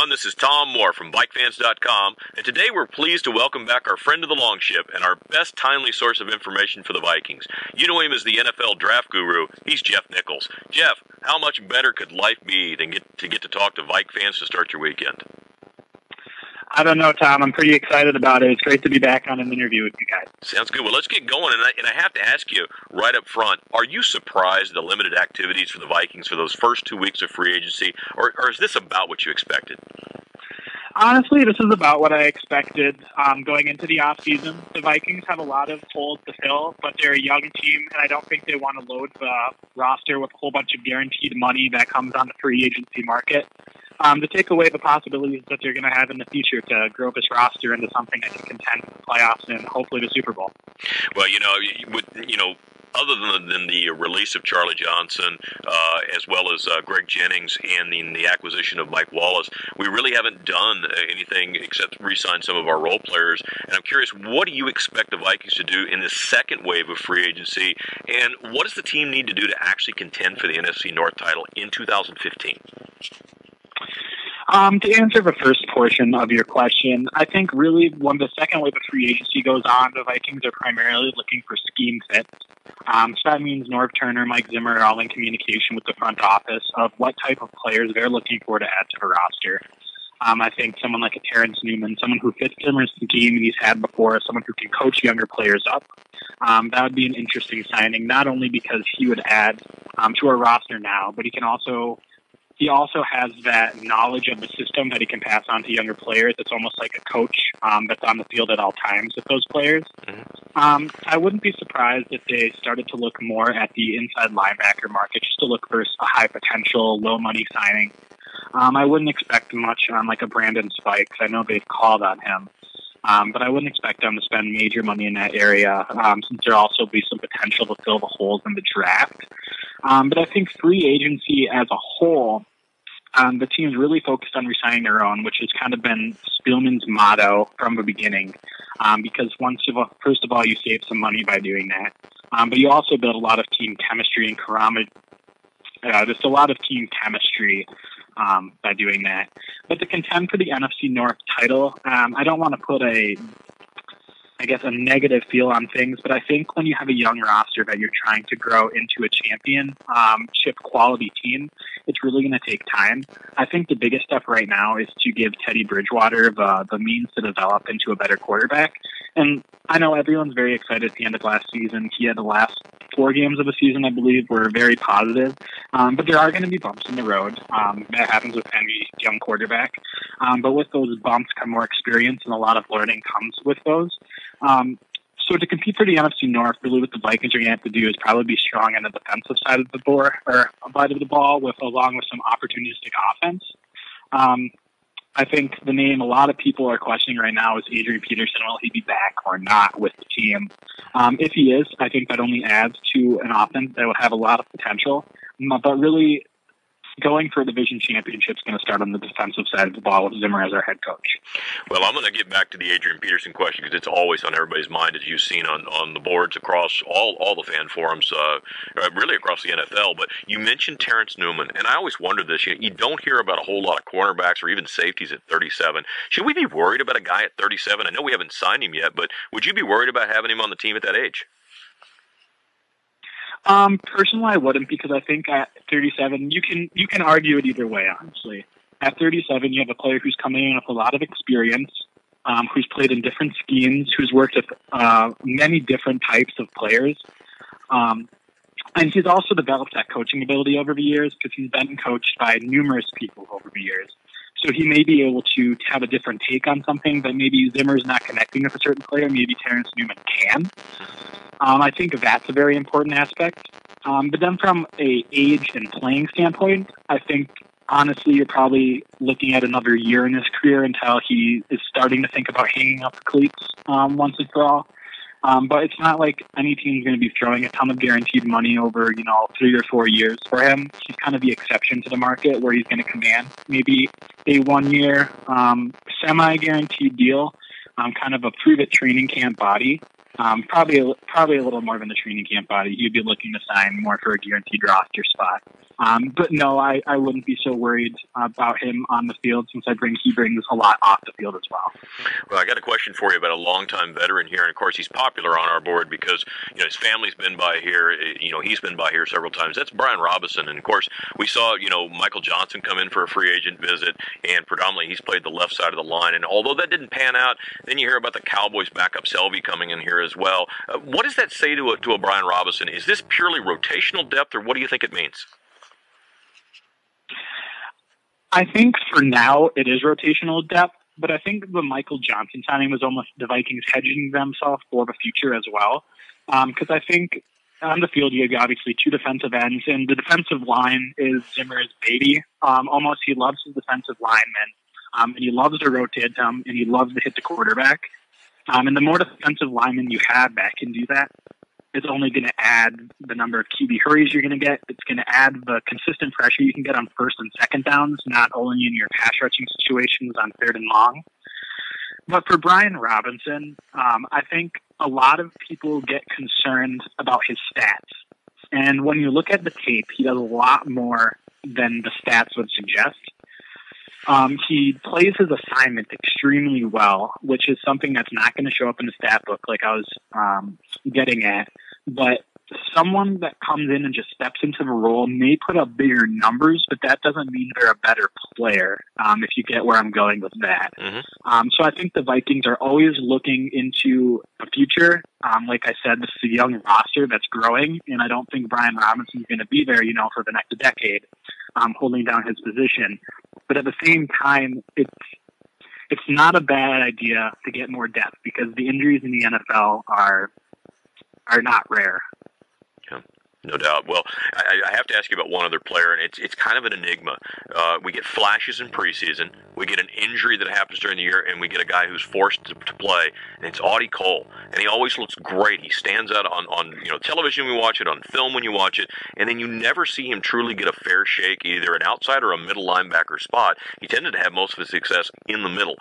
everyone. This is Tom Moore from BikeFans.com, and today we're pleased to welcome back our friend of the Longship and our best timely source of information for the Vikings. You know him as the NFL draft guru. He's Geoff Nichols. Geoff, how much better could life be than get to talk to Vike fans to start your weekend? I don't know, Tom. I'm pretty excited about it. It's great to be back on an interview with you guys. Sounds good. Well, let's get going. And I have to ask you right up front, are you surprised at the limited activities for the Vikings for those first 2 weeks of free agency, or is this about what you expected? Honestly, this is about what I expected going into the offseason. The Vikings have a lot of holes to fill, but they're a young team, and I don't think they want to load the roster with a whole bunch of guaranteed money that comes on the free agency market. To take away the possibilities that they're going to have in the future to grow this roster into something that can contend for the playoffs and hopefully the Super Bowl. Well, other than the release of Charlie Johnson, as well as Greg Jennings and the acquisition of Mike Wallace, we really haven't done anything except re-sign some of our role players. And I'm curious, what do you expect the Vikings to do in the second wave of free agency? And what does the team need to do to actually contend for the NFC North title in 2015? To answer the first portion of your question, I think really when the second wave of free agency goes on, the Vikings are primarily looking for scheme fits. So that means Norv Turner, Mike Zimmer are all in communication with the front office of what type of players they're looking for to add to the roster. I think someone like a Terrence Newman, someone who fits Zimmer's game and he's had before, someone who can coach younger players up. That would be an interesting signing, not only because he would add to our roster now, but he also has that knowledge of the system that he can pass on to younger players. It's almost like a coach that's on the field at all times with those players. I wouldn't be surprised if they started to look more at the inside linebacker market just to look for a high potential, low money signing. I wouldn't expect much on like a Brandon Spikes. I know they've called on him. But I wouldn't expect them to spend major money in that area since there'll also be some potential to fill the holes in the draft. But I think free agency as a whole, the team's really focused on re-signing their own, which has kind of been Spielman's motto from the beginning. Because first of all, you save some money by doing that. But you also build a lot of team chemistry and there's a lot of team chemistry by doing that. But to contend for the NFC North title, I don't want to put a negative feel on things, but I think when you have a young roster that you're trying to grow into a championship quality team, it's really going to take time. I think the biggest step right now is to give Teddy Bridgewater the means to develop into a better quarterback. And I know everyone's very excited at the end of last season. He had the last 4 games of the season, I believe, were very positive. But there are going to be bumps in the road. That happens with any young quarterback. But with those bumps come more experience, and a lot of learning comes with those. So to compete for the NFC North, really what the Vikings are going to have to do is probably be strong on the defensive side of the ball, along with some opportunistic offense. I think the name a lot of people are questioning right now is Adrian Peterson. Will he be back or not with the team? If he is, I think that only adds to an offense that would have a lot of potential. But really, going for a division championship is going to start on the defensive side of the ball with Zimmer as our head coach. Well, I'm going to get back to the Adrian Peterson question because it's always on everybody's mind, as you've seen on the boards across all the fan forums, really across the NFL. But you mentioned Terrence Newman, and I always wonder this. You don't hear about a whole lot of cornerbacks or even safeties at 37. Should we be worried about a guy at 37? I know we haven't signed him yet, but would you be worried about having him on the team at that age? Personally, I wouldn't, because I think at 37, you can argue it either way, honestly. At 37, you have a player who's coming in with a lot of experience, who's played in different schemes, who's worked with many different types of players. And he's also developed that coaching ability over the years because he's been coached by numerous people over the years. So he may be able to have a different take on something that maybe Zimmer's not connecting with a certain player. Maybe Terrence Newman can. I think that's a very important aspect. But then from a age and playing standpoint, I think, honestly, you're probably looking at another year in his career until he is starting to think about hanging up the cleats once and for all. But it's not like any team's going to be throwing a ton of guaranteed money over, 3 or 4 years for him. He's kind of the exception to the market where he's going to command maybe a 1-year semi-guaranteed deal, kind of a prove-it training camp body. Probably a little more than the training camp body. You'd be looking to sign more for a guaranteed roster spot. But no, I wouldn't be so worried about him on the field since he brings a lot off the field as well. Well, I got a question for you about a longtime veteran here, and of course he's popular on our board because his family's been by here. He's been by here several times. That's Brian Robinson, and of course we saw Michael Johnson come in for a free agent visit, and predominantly he's played the left side of the line. And although that didn't pan out, then you hear about the Cowboys backup Selvey coming in here as well. What does that say to a Brian Robinson? Is this purely rotational depth, or what do you think it means? I think for now it is rotational depth, but I think the Michael Johnson signing was almost the Vikings hedging themselves for the future as well. Because I think on the field you have obviously two defensive ends, and the defensive line is Zimmer's baby. Almost he loves his defensive linemen, and he loves to rotate them, and he loves to hit the quarterback. And the more defensive linemen you have that can do that, it's only going to add the number of QB hurries you're going to get. It's going to add the consistent pressure you can get on first and second downs, not only in your pass rushing situations on third and long. But for Brian Robinson, I think a lot of people get concerned about his stats. And when you look at the tape, he does a lot more than the stats would suggest. He plays his assignment extremely well, which is something that's not going to show up in the stat book like I was getting at. But someone that comes in and just steps into the role may put up bigger numbers, but that doesn't mean they're a better player, if you get where I'm going with that. Mm-hmm. So I think the Vikings are always looking into the future. Like I said, this is a young roster that's growing, and I don't think Brian Robinson is going to be there, for the next decade, holding down his position. But at the same time, it's not a bad idea to get more depth because the injuries in the NFL are not rare. Yeah, no doubt. Well, I have to ask you about one other player, and it's kind of an enigma. We get flashes in preseason, we get an injury that happens during the year, and we get a guy who's forced to play, and it's Audie Cole. And he always looks great. He stands out on television when you watch it, on film when you watch it, and then you never see him truly get a fair shake, either an outside or a middle linebacker spot. He tended to have most of his success in the middle.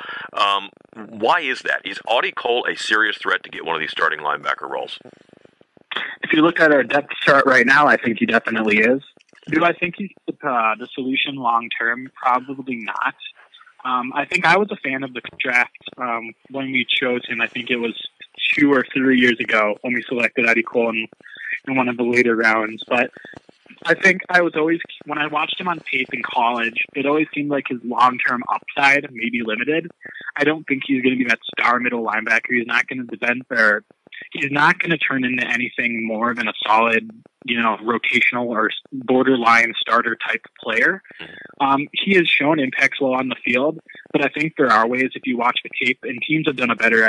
Why is that? Is Audie Cole a serious threat to get one of these starting linebacker roles? If you look at our depth chart right now, I think he definitely is. Do I think he's the solution long term? Probably not. I think I was a fan of the draft when we chose him. I think it was 2 or 3 years ago when we selected Audie Cole in one of the later rounds. But I think when I watched him on tape in college, it always seemed like his long-term upside may be limited. I don't think he's going to be that star middle linebacker. He's not going to he's not going to turn into anything more than a solid, rotational or borderline starter type player. He has shown impacts well on the field, but I think there are ways if you watch the tape, and teams have done a better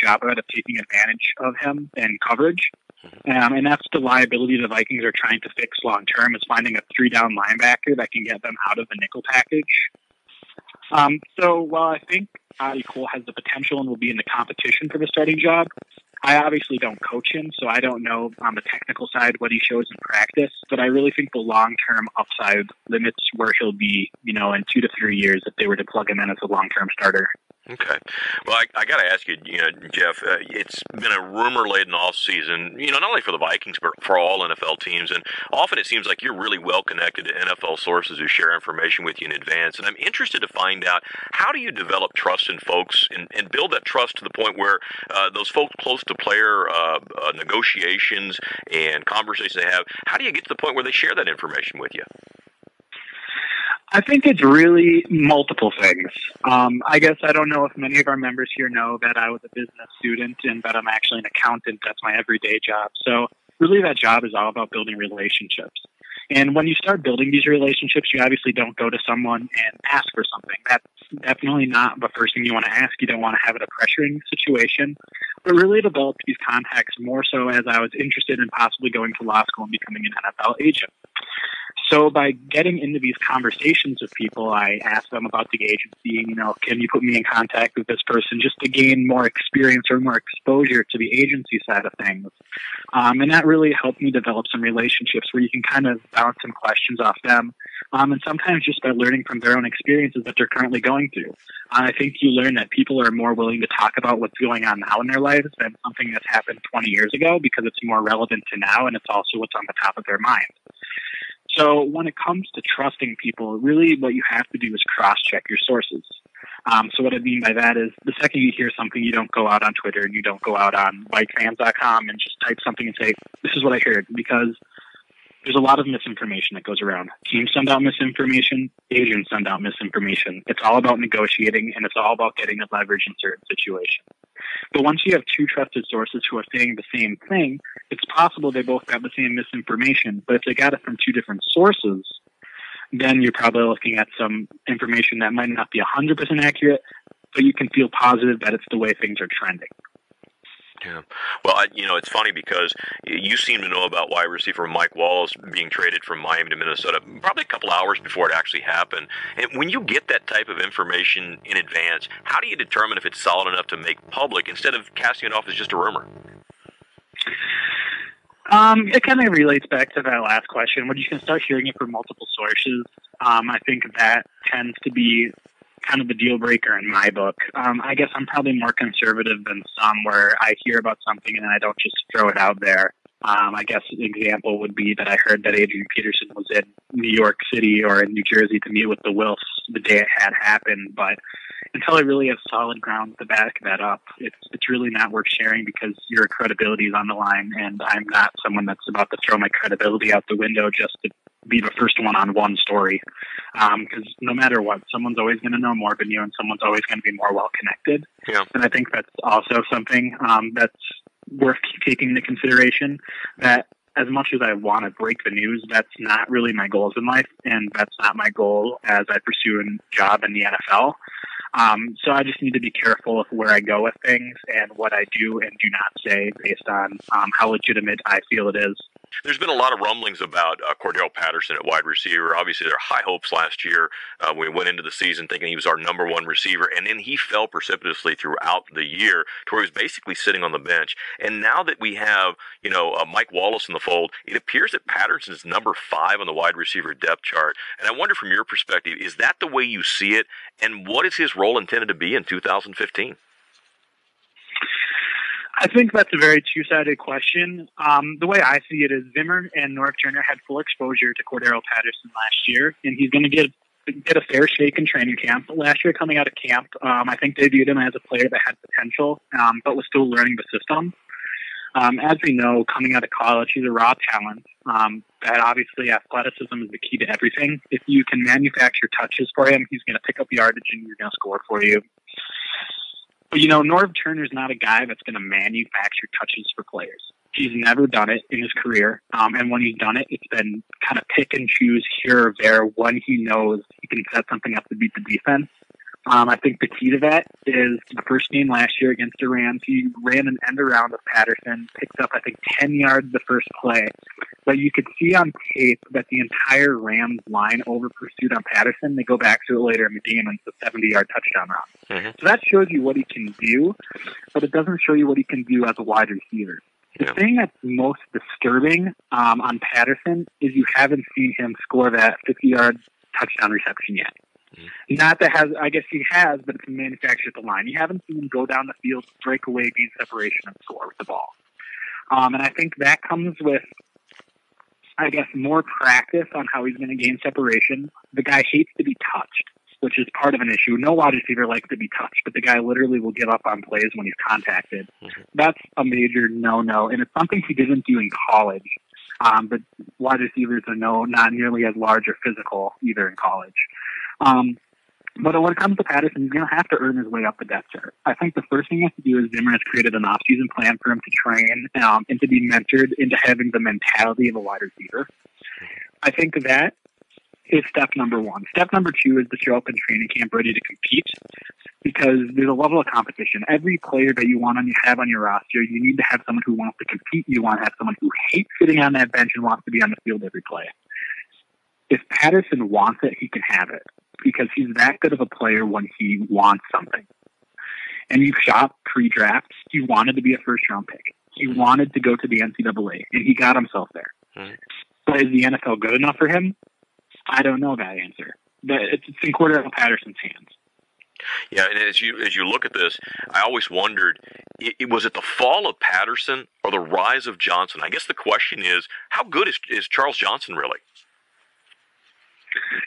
job of taking advantage of him and coverage. And that's the liability the Vikings are trying to fix long term, is finding a 3-down linebacker that can get them out of the nickel package. So while I think Audie Cole has the potential and will be in the competition for the starting job, I obviously don't coach him, so I don't know on the technical side what he shows in practice, but I really think the long-term upside limits where he'll be, in 2 to 3 years if they were to plug him in as a long-term starter. Okay. Well, I got to ask you, Geoff, it's been a rumor-laden offseason, not only for the Vikings, but for all NFL teams. And often it seems like you're really well connected to NFL sources who share information with you in advance. And I'm interested to find out, how do you develop trust in folks and build that trust to the point where those folks close to player negotiations and conversations they have, how do you get to the point where they share that information with you? I think it's really multiple things. I guess I don't know if many of our members here know that I was a business student and that I'm actually an accountant. That's my everyday job. So really that job is all about building relationships. And when you start building these relationships, you obviously don't go to someone and ask for something. That's definitely not the first thing you want to ask. You don't want to have it a pressuring situation. But really developed these contacts more so as I was interested in possibly going to law school and becoming an NFL agent. So by getting into these conversations with people, I ask them about the agency, can you put me in contact with this person just to gain more experience or more exposure to the agency side of things. And that really helped me develop some relationships where you can kind of bounce some questions off them. And sometimes just by learning from their own experiences that they're currently going through. I think you learn that people are more willing to talk about what's going on now in their lives than something that's happened 20 years ago because it's more relevant to now and it's also what's on the top of their mind. So when it comes to trusting people, really what you have to do is cross-check your sources. So what I mean by that is the second you hear something, you don't go out on Twitter and you don't go out on whitefans.com and just type something and say, this is what I heard, because there's a lot of misinformation that goes around. Teams send out misinformation. Agents send out misinformation. It's all about negotiating, and it's all about getting the leverage in certain situations. But once you have two trusted sources who are saying the same thing, it's possible they both have the same misinformation. But if they got it from two different sources, then you're probably looking at some information that might not be 100% accurate, but you can feel positive that it's the way things are trending. Yeah. Well, it's funny because you seem to know about wide receiver Mike Wallace being traded from Miami to Minnesota probably a couple hours before it actually happened. And when you get that type of information in advance, how do you determine if it's solid enough to make public instead of casting it off as just a rumor? It kind of relates back to that last question. When you can start hearing it from multiple sources, I think that tends to be kind of the deal breaker in my book. I guess I'm probably more conservative than some, where I hear about something and I don't just throw it out there. I guess an example would be that I heard that Adrian Peterson was in New York City or in New Jersey to meet with the Wilfs the day it had happened, but until I really have solid ground to back that up, it's really not worth sharing, because your credibility is on the line, and I'm not someone that's about to throw my credibility out the window just to be the first one on one story. Because no matter what, someone's always going to know more than you, and someone's always going to be more well connected. Yeah. And I think that's also something that's worth taking into consideration, that as much as I want to break the news, that's not really my goals in life, and that's not my goal as I pursue a job in the NFL. So I just need to be careful of where I go with things and what I do and do not say based on how legitimate I feel it is. There's been a lot of rumblings about Cordell Patterson at wide receiver. Obviously, there were high hopes last year. We went into the season thinking he was our number one receiver, and then he fell precipitously throughout the year to where he was basically sitting on the bench. And now that we have, Mike Wallace in the fold, it appears that Patterson is number 5 on the wide receiver depth chart. And I wonder, from your perspective, is that the way you see it? And what is his role intended to be in 2015? I think that's a very two-sided question. The way I see it is Zimmer and Norv Turner had full exposure to Cordell Patterson last year, and he's going to get a fair shake in training camp. Last year, coming out of camp, I think they viewed him as a player that had potential, but was still learning the system. As we know, coming out of college, he's a raw talent. That obviously athleticism is the key to everything. If you can manufacture touches for him, he's going to pick up yardage and he's going to score for you. But, Norv Turner's not a guy that's going to manufacture touches for players. He's never done it in his career. And when he's done it, it's been kind of pick and choose here or there when he knows he can set something up to beat the defense. I think the key to that is the first game last year against the Rams, he ran an end around of Patterson, picked up, I think, 10 yards the first play. But you could see on tape that the entire Rams line over pursued on Patterson. They go back to it later in the game, and it's a 70-yard touchdown run. Mm-hmm. So that shows you what he can do, but it doesn't show you what he can do as a wide receiver. The thing that's most disturbing on Patterson is you haven't seen him score that 50-yard touchdown reception yet. Not that I guess he has, but it's manufactured at the line. You haven't seen him go down the field, break away, gain separation, and score with the ball. And I think that comes with, I guess, more practice on how he's going to gain separation. The guy hates to be touched, which is part of an issue. No wide receiver likes to be touched, but the guy literally will give up on plays when he's contacted. Mm-hmm. That's a major no-no, and it's something he didn't do in college. But wide receivers are not nearly as large or physical either in college. But when it comes to Patterson, he's going to have to earn his way up the depth chart. I think the first thing he has to do is Zimmer has created an off-season plan for him to train and to be mentored into having the mentality of a wide receiver. I think that is step number 1. Step number 2 is to show up in training camp ready to compete, because there's a level of competition. Every player that you have on your roster, you need to have someone who wants to compete. You want to have someone who hates sitting on that bench and wants to be on the field every play. If Patterson wants it, he can have it, because he's that good of a player when he wants something. And you've shot pre-draft. He wanted to be a first-round pick. He wanted to go to the NCAA, and he got himself there. Mm-hmm. But is the NFL good enough for him? I don't know that answer. But it's in Cordell Patterson's hands. Yeah, and as you look at this, I always wondered, was it the fall of Patterson or the rise of Johnson? I guess the question is, how good is Charles Johnson really?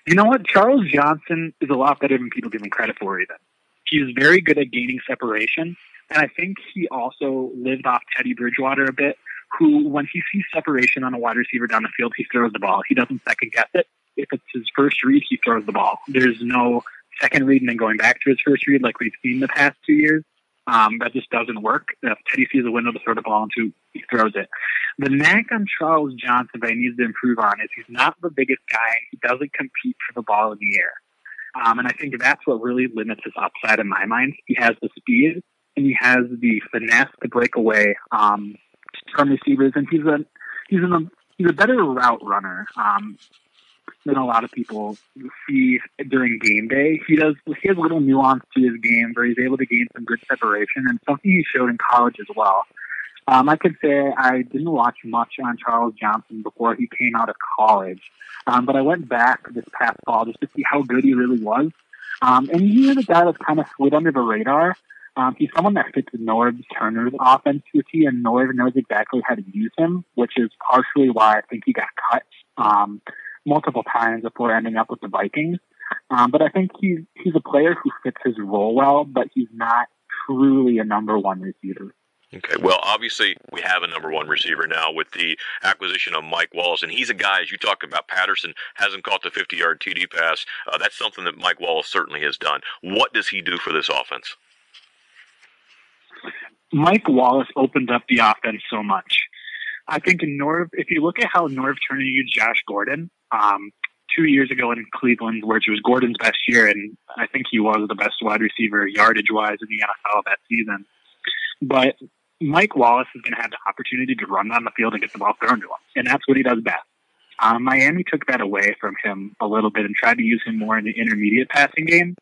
You know what? Charles Johnson is a lot better than people give him credit for even. He's very good at gaining separation, and I think he also lived off Teddy Bridgewater a bit, who, when he sees separation on a wide receiver down the field, he throws the ball. He doesn't second guess it. If it's his first read, he throws the ball. There's no second read and then going back to his first read like we've seen the past 2 years. That just doesn't work. If Teddy sees a window to throw the ball into, he throws it. The knack on Charles Johnson that he needs to improve on is he's not the biggest guy. He doesn't compete for the ball in the air. And I think that's what really limits his upside in my mind. He has the speed and he has the finesse to break away from receivers, and he's a better route runner than a lot of people see during game day. He has a little nuance to his game where he's able to gain some good separation, and something he showed in college as well. I could say I didn't watch much on Charles Johnson before he came out of college, but I went back this past fall just to see how good he really was. And he was a guy that's kind of slid under the radar. He's someone that fits Norv Turner's offense to a T, and Norv knows exactly how to use him, which is partially why I think he got cut multiple times before ending up with the Vikings. But I think he's a player who fits his role well, but he's not truly a number one receiver. Okay, well, obviously, we have a number one receiver now with the acquisition of Mike Wallace, and he's a guy, as you talk about, Patterson hasn't caught the 50-yard TD pass. That's something that Mike Wallace certainly has done. What does he do for this offense? Mike Wallace opened up the offense so much. I think if you look at how Norv Turner used Josh Gordon 2 years ago in Cleveland, which was Gordon's best year, and I think he was the best wide receiver yardage-wise in the NFL that season. But Mike Wallace is going to have the opportunity to run down the field and get the ball thrown to him, and that's what he does best. Miami took that away from him a little bit and tried to use him more in the intermediate passing game.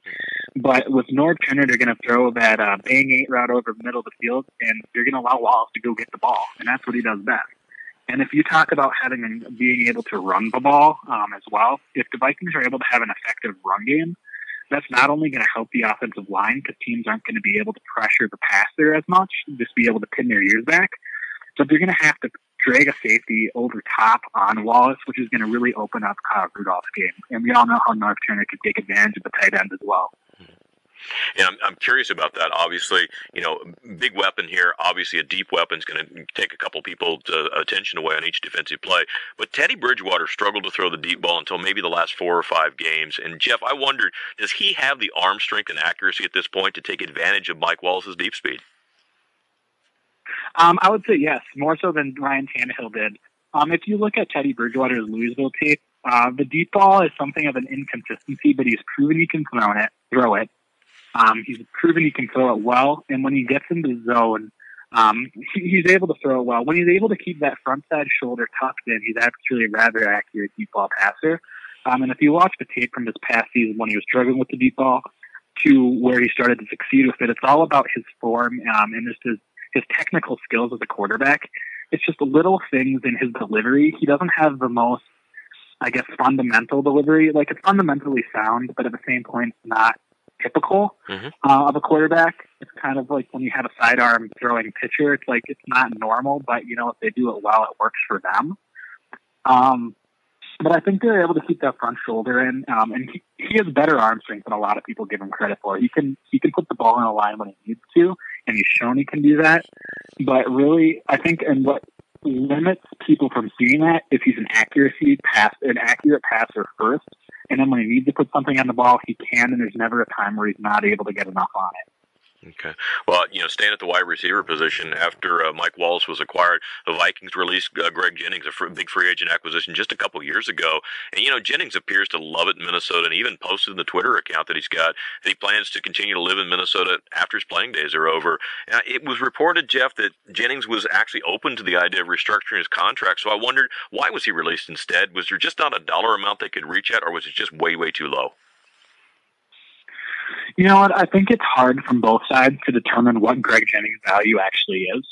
But with Norv Turner, they're going to throw that bang 8 route over the middle of the field, and they're going to allow Wallace to go get the ball, and that's what he does best. And if you talk about being able to run the ball as well, if the Vikings are able to have an effective run game, that's not only going to help the offensive line because teams aren't going to be able to pressure the passer as much, just be able to pin their ears back, but they're going to have to drag a safety over top on Wallace, which is going to really open up Kyle Rudolph's game. And we all know how Norv Turner could take advantage of the tight end as well. And I'm curious about that. Obviously, big weapon here. Obviously, a deep weapon is going to take a couple people's attention away on each defensive play. But Teddy Bridgewater struggled to throw the deep ball until maybe the last 4 or 5 games. And, Geoff, I wondered, does he have the arm strength and accuracy at this point to take advantage of Mike Wallace's deep speed? I would say yes, more so than Ryan Tannehill did. If you look at Teddy Bridgewater's Louisville tape, the deep ball is something of an inconsistency, but he's proven he can throw it. He's proven he can throw it well, and when he gets in the zone, he's able to throw it well. When he's able to keep that front side shoulder tucked in, he's actually a rather accurate deep ball passer. And if you watch the tape from this past season when he was struggling with the deep ball to where he started to succeed with it, it's all about his form and just his technical skills as a quarterback. It's just little things in his delivery. He doesn't have the most, fundamental delivery. Like, it's fundamentally sound, but at the same point, it's not typical of a quarterback. It's kind of like when you have a sidearm throwing pitcher. It's like it's not normal, but if they do it well, it works for them. But I think they're able to keep that front shoulder in, and he has better arm strength than a lot of people give him credit for. He can put the ball in a line when he needs to, and he's shown he can do that. But really, I think, and what limits people from seeing that is he's an accurate passer first. And then when he needs to put something on the ball, he can, and there's never a time where he's not able to get enough on it. Okay. Well, staying at the wide receiver position, after Mike Wallace was acquired, the Vikings released Greg Jennings, a big free agent acquisition, just a couple years ago. And, Jennings appears to love it in Minnesota and even posted in the Twitter account that he's got that he plans to continue to live in Minnesota after his playing days are over. Now, it was reported, Geoff, that Jennings was actually open to the idea of restructuring his contract. So I wondered, why was he released instead? Was there just not a dollar amount they could reach at, or was it just way, way too low? You know what? I think it's hard from both sides to determine what Greg Jennings' value actually is.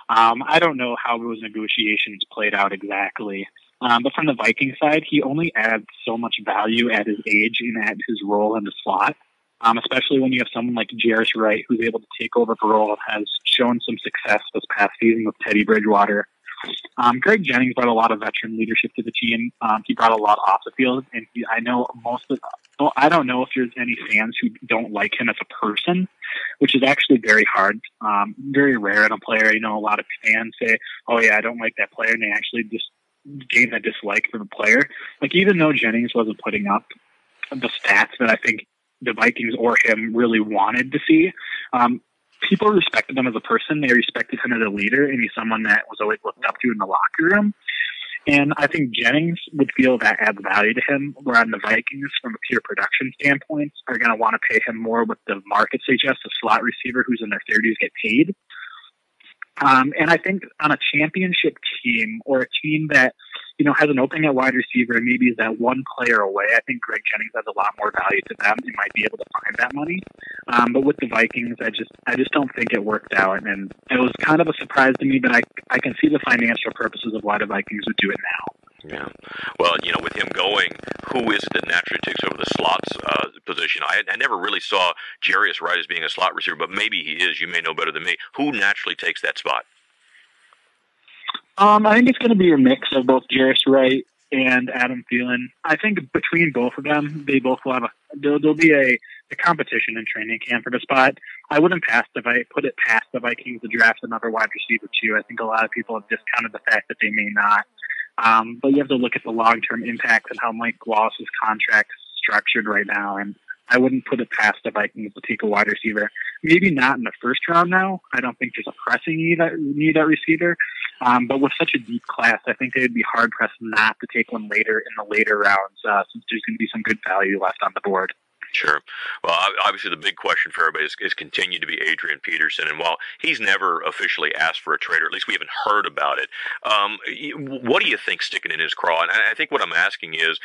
I don't know how those negotiations played out exactly. But from the Viking side, he only adds so much value at his age and at his role in the slot, especially when you have someone like Jairus Wright who's able to take over the role and has shown some success this past season with Teddy Bridgewater. Greg Jennings brought a lot of veteran leadership to the team. He brought a lot off the field, and I don't know if there's any fans who don't like him as a person, which is actually very hard, very rare in a player. A lot of fans say, "Oh yeah, I don't like that player," and they actually just gain that dislike for the player. Like, even though Jennings wasn't putting up the stats that I think the Vikings or him really wanted to see, people respected him as a person. They respected him as a leader, and he's someone that was always looked up to in the locker room. And I think Jennings would feel that adds value to him, where on the Vikings, from a pure production standpoint, are going to want to pay him more what the market suggests a slot receiver who's in their 30s get paid. And I think on a championship team, or a team that, has an opening at wide receiver and maybe is that one player away, I think Greg Jennings has a lot more value to them. They might be able to find that money. But with the Vikings, I just don't think it worked out. And it was kind of a surprise to me, but I can see the financial purposes of why the Vikings would do it now. Yeah. Well, with him going, who is it that naturally takes over the slots position? I never really saw Jarius Wright as being a slot receiver, but maybe he is. You may know better than me. Who naturally takes that spot? I think it's going to be a mix of both Jarius Wright and Adam Thielen. I think between both of them, they both will have there'll be a competition in training camp for the spot. I wouldn't put it past the Vikings to draft another wide receiver too. I think a lot of people have discounted the fact that they may not. But you have to look at the long-term impact and how Mike Wallace's contract is structured right now. And I wouldn't put it past the Vikings to take a wide receiver. Maybe not in the first round now. I don't think there's a pressing need at receiver. But with such a deep class, I think they would be hard-pressed not to take one later in the later rounds, since there's going to be some good value left on the board. Sure. Well, obviously the big question for everybody is continued to be Adrian Peterson. And while he's never officially asked for a trade, or at least we haven't heard about it, what do you think sticking in his craw? And I think what I'm asking is,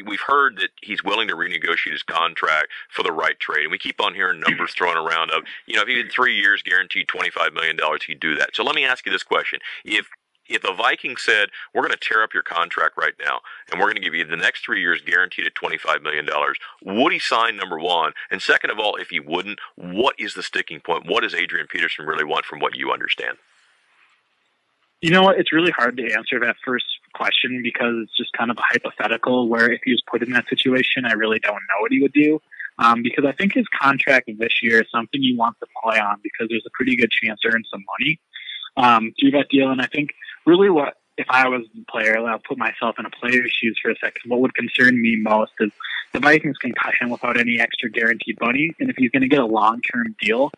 we've heard that he's willing to renegotiate his contract for the right trade. And we keep on hearing numbers thrown around of, if he had 3 years guaranteed $25 million, he'd do that. So let me ask you this question. If the Vikings said, we're going to tear up your contract right now, and we're going to give you the next 3 years guaranteed at $25 million, would he sign, number one? And second of all, if he wouldn't, what is the sticking point? What does Adrian Peterson really want from what you understand? You know what? It's really hard to answer that first question because it's just kind of a hypothetical where if he was put in that situation, I really don't know what he would do. Because I think his contract this year is something he wants to play on because there's a pretty good chance to earn some money through that deal. And I think really if I was the player, I'll put myself in a player's shoes for a second. What would concern me most is the Vikings can cut him without any extra guaranteed money. And if he's going to get a long-term deal,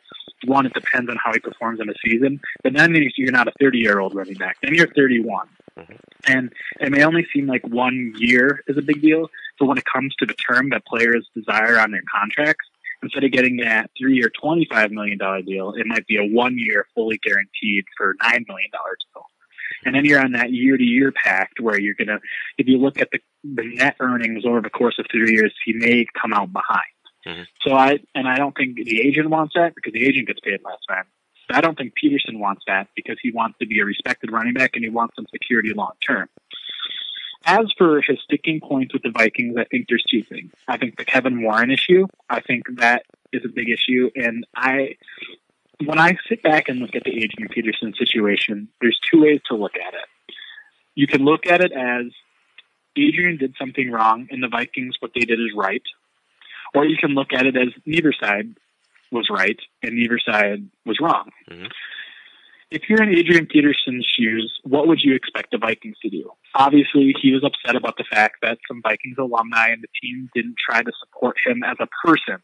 one, it depends on how he performs in a season. But then you're not a 30-year-old running back. Then you're 31. Mm-hmm. And it may only seem like 1 year is a big deal. But when it comes to the term that players desire on their contracts, instead of getting that 3-year, $25 million deal, it might be a 1 year fully guaranteed for $9 million deal. And then you're on that year-to-year pact where you're going to, if you look at the net earnings over the course of 3 years, he may come out behind. Mm-hmm. So I don't think the agent wants that because the agent gets paid less time. But I don't think Peterson wants that because he wants to be a respected running back and he wants some security long-term. As for his sticking points with the Vikings, I think there's two things. I think the Kevin Warren issue, I think that is a big issue. And when I sit back and look at the Adrian Peterson situation, there's two ways to look at it. You can look at it as Adrian did something wrong and the Vikings, what they did is right. Or you can look at it as neither side was right and neither side was wrong. Mm-hmm. If you're in Adrian Peterson's shoes, what would you expect the Vikings to do? Obviously, he was upset about the fact that some Vikings alumni and the team didn't try to support him as a person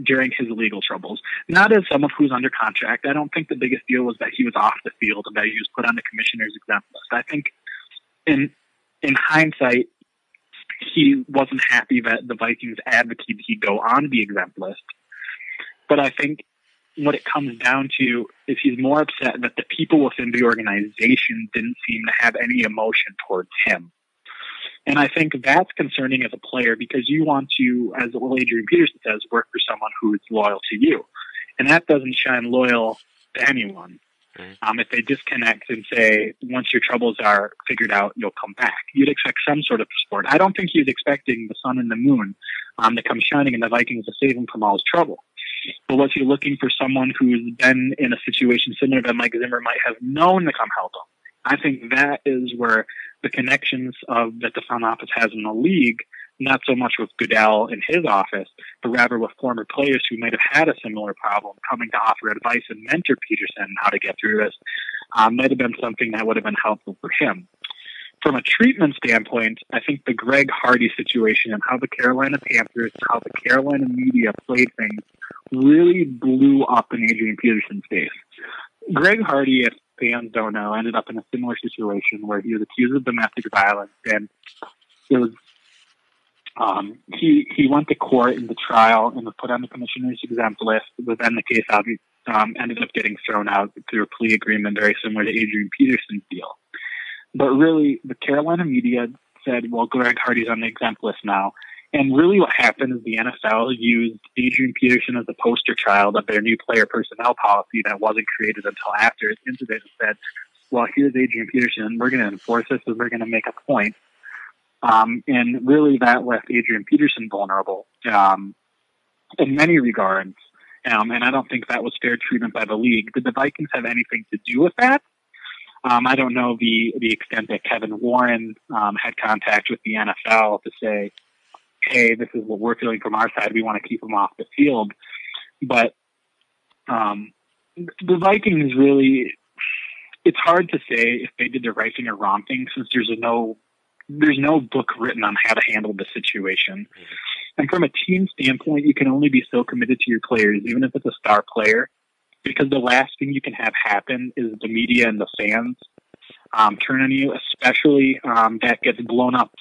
during his legal troubles. Not as someone who's under contract. I don't think the biggest deal was that he was off the field and that he was put on the commissioner's exempt list. I think in hindsight, he wasn't happy that the Vikings advocated he go on the exempt list. But I think what it comes down to is he's more upset that the people within the organization didn't seem to have any emotion towards him. And I think that's concerning as a player because you want to, as Adrian Peterson says, work for someone who is loyal to you. And that doesn't shine loyal to anyone. If they disconnect and say, once your troubles are figured out, you'll come back. You'd expect some sort of support. I don't think he was expecting the sun and the moon to come shining and the Vikings to save him from all his trouble. But was he looking for someone who's been in a situation similar that Mike Zimmer might have known to come help him? I think that is where the connections that the front office has in the league, not so much with Goodell in his office, but rather with former players who might have had a similar problem coming to offer advice and mentor Peterson on how to get through this, might have been something that would have been helpful for him. From a treatment standpoint, I think the Greg Hardy situation and how the Carolina Panthers and how the Carolina media played things really blew up in Adrian Peterson's face. Greg Hardy, if fans don't know, ended up in a similar situation where he was accused of domestic violence, and it was he went to court in the trial and was put on the commissioner's exempt list, but then the case ended up getting thrown out through a plea agreement very similar to Adrian Peterson's deal. But really, the Carolina media said, well, Greg Hardy's on the exempt list now. And really what happened is the NFL used Adrian Peterson as the poster child of their new player personnel policy that wasn't created until after his incident, and said, well, here's Adrian Peterson. We're going to enforce this and we're going to make a point. And really that left Adrian Peterson vulnerable in many regards. And I don't think that was fair treatment by the league. Did the Vikings have anything to do with that? I don't know the extent that Kevin Warren had contact with the NFL to say, hey, this is what we're feeling from our side. We want to keep him off the field. But the Vikings really, it's hard to say if they did the right thing or wrong thing, since there's no book written on how to handle the situation. And from a team standpoint, you can only be so committed to your players, even if it's a star player, because the last thing you can have happen is the media and the fans turn on you, especially that gets blown up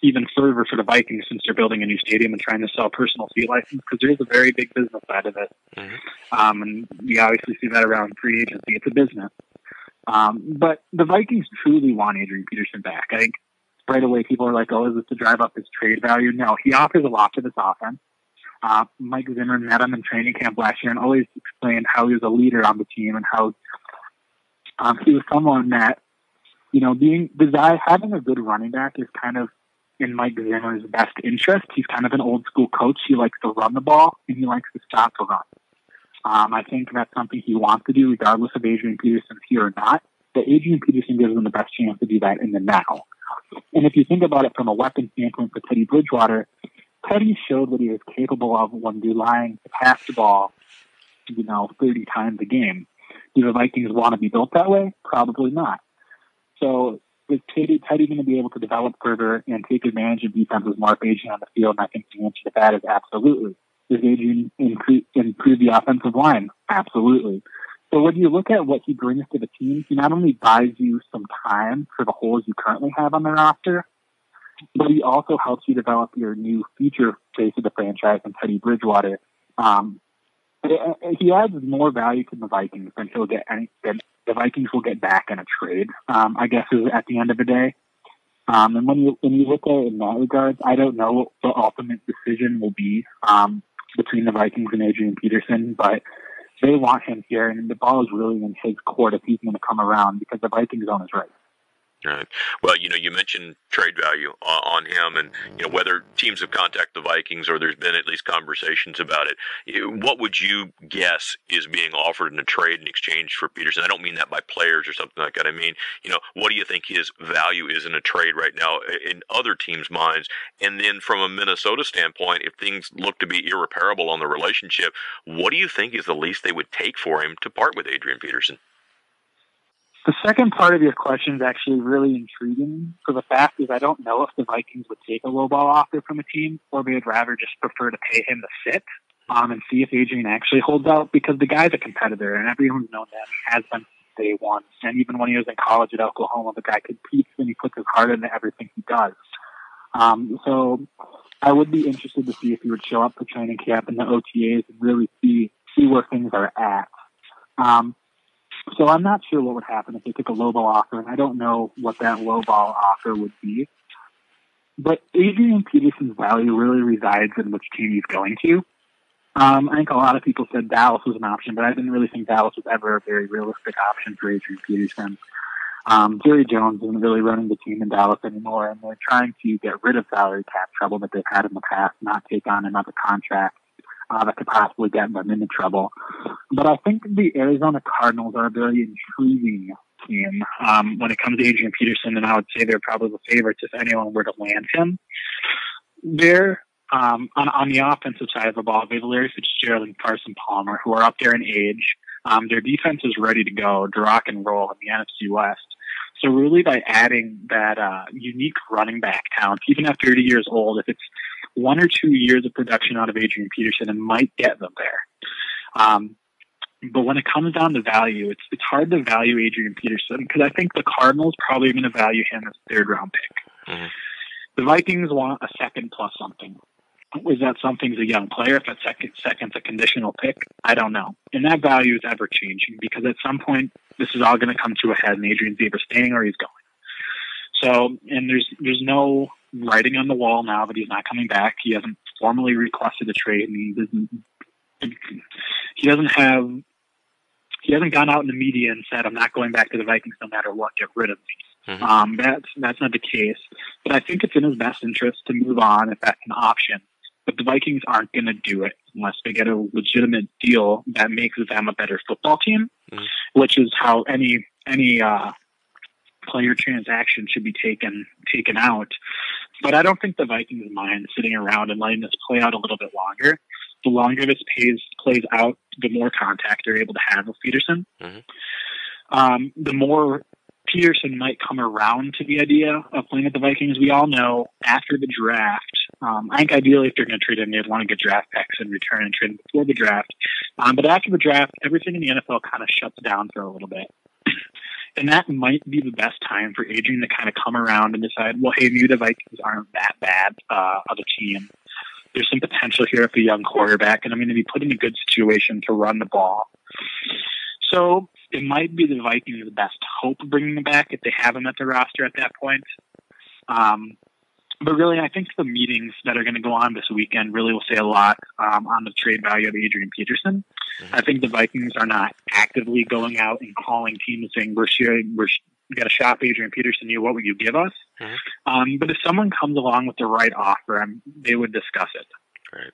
even further for the Vikings since they're building a new stadium and trying to sell personal seat license, because there's a very big business side of it. And we obviously see that around free agency. It's a business. But the Vikings truly want Adrian Peterson back. I think right away people are like, oh, is this to drive up his trade value? No, he offers a lot to this offense. Mike Zimmer met him in training camp last year and always explained how he was a leader on the team and how he was someone that, having a good running back is kind of in Mike Zimmer's best interest. He's kind of an old school coach. He likes to run the ball and he likes to stop the run. I think that's something he wants to do regardless of Adrian Peterson's here or not. But Adrian Peterson gives him the best chance to do that in the now. And if you think about it from a weapon standpoint for Teddy Bridgewater, Teddy showed what he was capable of when relying to pass the ball, 30 times a game. Do the Vikings want to be built that way? Probably not. So is Teddy going to be able to develop further and take advantage of defenses more efficient on the field? And I think the answer to that is absolutely. Does Adrian improve the offensive line? Absolutely. So when you look at what he brings to the team, he not only buys you some time for the holes you currently have on the roster, but he also helps you develop your new future face of the franchise in Teddy Bridgewater. He adds more value to the Vikings than the Vikings will get back in a trade, I guess, is at the end of the day. And when you look at it in that regard, I don't know what the ultimate decision will be between the Vikings and Adrian Peterson, but they want him here, and the ball is really in his court if he's going to come around, because the Vikings own his right. Right. Well, you mentioned trade value on him, and whether teams have contacted the Vikings or there's been at least conversations about it. What would you guess is being offered in a trade in exchange for Peterson? I don't mean that by players or something like that. I mean, what do you think his value is in a trade right now in other teams' minds? And then from a Minnesota standpoint, if things look to be irreparable on the relationship, what do you think is the least they would take for him to part with Adrian Peterson? The second part of your question is actually really intriguing. So the fact is, I don't know if the Vikings would take a lowball offer from a team, or they'd rather just prefer to pay him to sit and see if Adrian actually holds out, because the guy's a competitor, and everyone's known that. He has been since day one. And even when he was in college at Oklahoma, the guy competes and he puts his heart into everything he does. So I would be interested to see if he would show up for training camp and the OTAs and really see where things are at. So I'm not sure what would happen if they took a lowball offer, and I don't know what that lowball offer would be. But Adrian Peterson's value really resides in which team he's going to. I think a lot of people said Dallas was an option, but I didn't really think Dallas was ever a very realistic option for Adrian Peterson. Jerry Jones isn't really running the team in Dallas anymore, and they're trying to get rid of salary cap trouble that they've had in the past, not take on another contract. that could possibly get them into trouble. But I think the Arizona Cardinals are a very intriguing team when it comes to Adrian Peterson, and I would say they're probably the favorites if anyone were to land him. They're on the offensive side of the ball, they have Larry Fitzgerald and Carson Palmer, who are up there in age. Their defense is ready to go, to rock and roll in the NFC West. So really by adding that unique running back talent, even at 30 years old, if it's 1 or 2 years of production out of Adrian Peterson, it might get them there. But when it comes down to value, it's hard to value Adrian Peterson because I think the Cardinals probably are going to value him as a third-round pick. Mm-hmm. The Vikings want a second plus something. Is that something's a young player? If that second's a conditional pick, I don't know. And that value is ever changing because at some point this is all going to come to a head, and Adrian's either staying or he's going. So, and there's no writing on the wall now that he's not coming back. He hasn't formally requested a trade, and he hasn't gone out in the media and said, "I'm not going back to the Vikings no matter what. Get rid of me." Mm-hmm. That's not the case. But I think it's in his best interest to move on if that's an option. But the Vikings aren't going to do it unless they get a legitimate deal that makes them a better football team, which is how any player transaction should be taken out. But I don't think the Vikings mind sitting around and letting this play out a little bit longer. The longer this plays out, the more contact they're able to have with Peterson. Mm-hmm. The more Peterson might come around to the idea of playing at the Vikings. We all know after the draft, I think ideally if they're going to trade him, they'd want to get draft picks in return and trade him before the draft. But after the draft, everything in the NFL kind of shuts down for a little bit. And that might be the best time for Adrian to kind of come around and decide, well, hey, maybe the Vikings aren't that bad of a team. There's some potential here for a young quarterback, and I'm going to be put in a good situation to run the ball. So it might be the Vikings' best hope of bringing him back if they have him at the roster at that point. But really, I think the meetings that are going to go on this weekend really will say a lot on the trade value of Adrian Peterson. Mm-hmm. I think the Vikings are not actively going out and calling teams saying, we're going to shop Adrian Peterson. What would you give us? Mm-hmm. But if someone comes along with the right offer, they would discuss it. Right.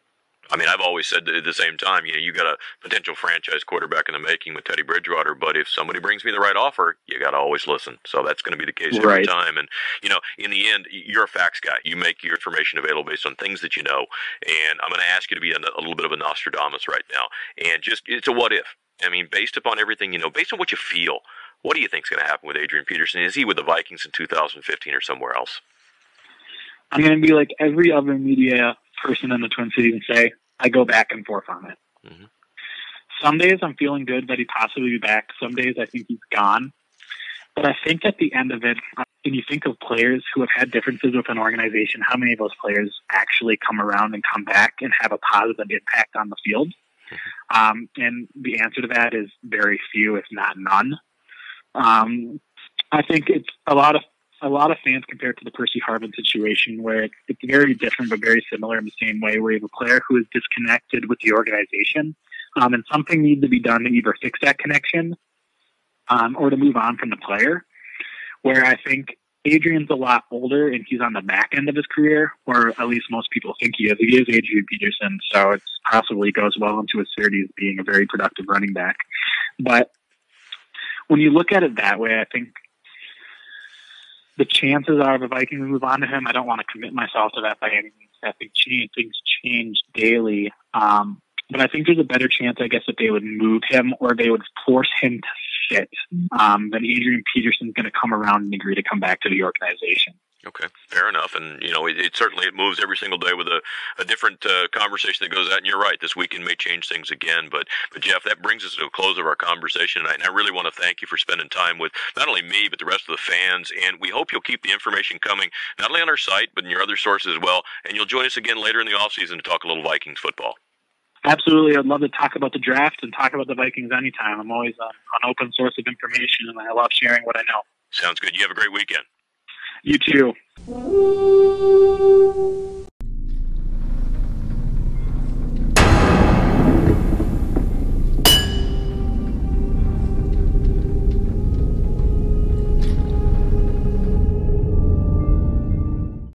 I mean, I've always said at the same time, you got a potential franchise quarterback in the making with Teddy Bridgewater, but if somebody brings me the right offer, you got to always listen. So that's going to be the case every time. And, in the end, you're a facts guy. You make your information available based on things that you know. And I'm going to ask you to be a little bit of a Nostradamus right now. And it's a what if. I mean, based upon everything, based on what you feel, what do you think is going to happen with Adrian Peterson? Is he with the Vikings in 2015 or somewhere else? I'm going to be like every other media person in the Twin Cities and say, I go back and forth on it. Mm-hmm. Some days I'm feeling good that he possibly be back. Some days I think he's gone. But I think at the end of it, when you think of players who have had differences with an organization, how many of those players actually come around and come back and have a positive impact on the field? Mm-hmm. And the answer to that is very few, if not none. I think it's a lot of fans compared to the Percy Harvin situation where it's very different but very similar in the same way where you have a player who is disconnected with the organization and something needs to be done to either fix that connection or to move on from the player, where I think Adrian's a lot older and he's on the back end of his career, or at least most people think he is. He is Adrian Peterson, so it's possibly goes well into his 30s being a very productive running back. But when you look at it that way, I think the chances are the Vikings move on to him. I don't want to commit myself to that by any means. I think things change daily. But I think there's a better chance, I guess, that they would move him or they would force him to sit than Adrian Peterson's going to come around and agree to come back to the organization. Okay, fair enough. And, it certainly moves every single day with a different conversation that goes out. And you're right, this weekend may change things again. But Geoff, that brings us to a close of our conversation tonight. And I really want to thank you for spending time with not only me, but the rest of the fans. And we hope you'll keep the information coming, not only on our site, but in your other sources as well. And you'll join us again later in the offseason to talk a little Vikings football. Absolutely. I'd love to talk about the draft and talk about the Vikings anytime. I'm always an open source of information, and I love sharing what I know. Sounds good. You have a great weekend. You too.